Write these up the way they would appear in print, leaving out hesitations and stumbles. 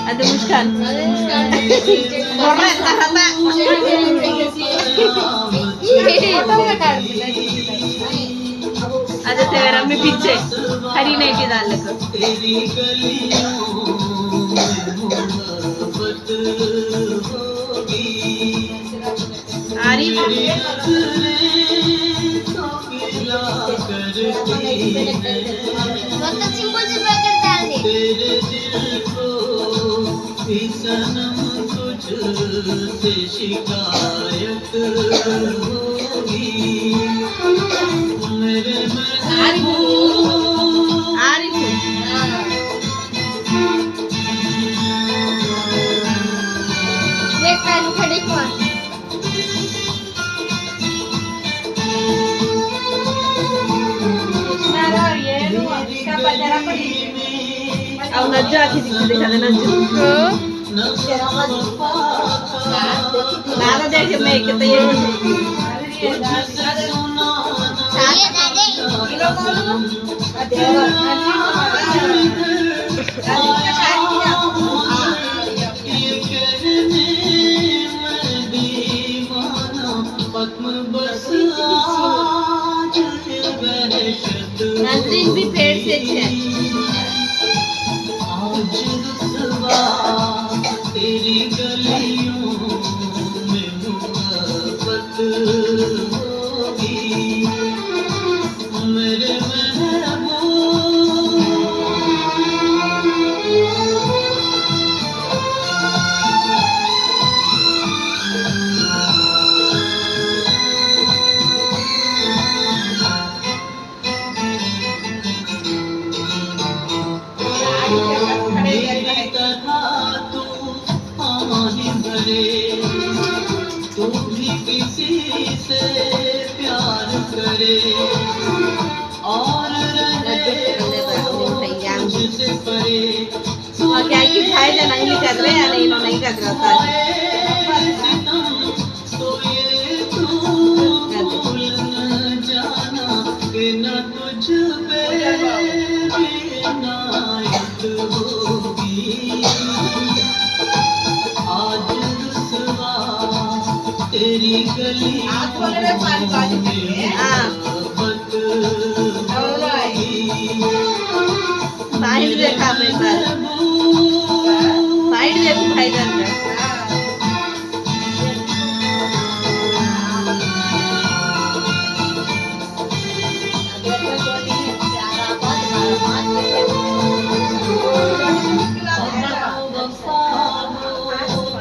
ada Muskan. Korek karena ada cewek rame pizza. Hari ini kita lihat. Arif. Waktu simpul juga kerja ni. सनम तुझसे शिकायत होगी मेरे देख pan खड़ी कौन Aku najak di sini ada najak. Nada deh मैं kita ये saya tadi नजरीन भी पेड़ से है तेरी गलियों में मोहब्बत होगी मेरे तू भी किसी से प्यार करे और रहे मुझसे परे क्या कि भाई जाना नहीं कर रहे या नहीं नहीं कर रहा तो ये तू भूल न जाना कि न तुझ पे इनायत होगी आज रुसवा तेरी गली साइड देखा मैं साइड देखो भाई जान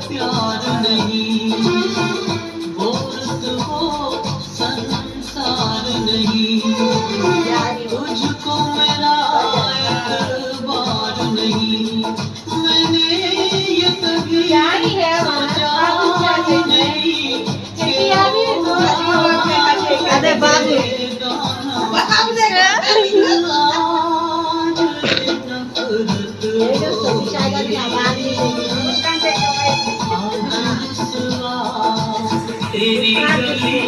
प्यार नहीं वो रुतबो संसार नहीं तुझको मेरा एतबार नहीं मैंने ये कभी सोचा नहीं अरे बाबू तेरी गली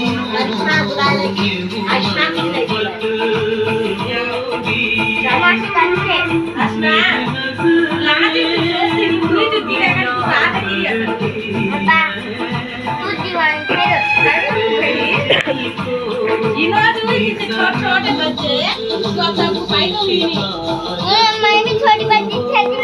मैं भी छोटी बच्ची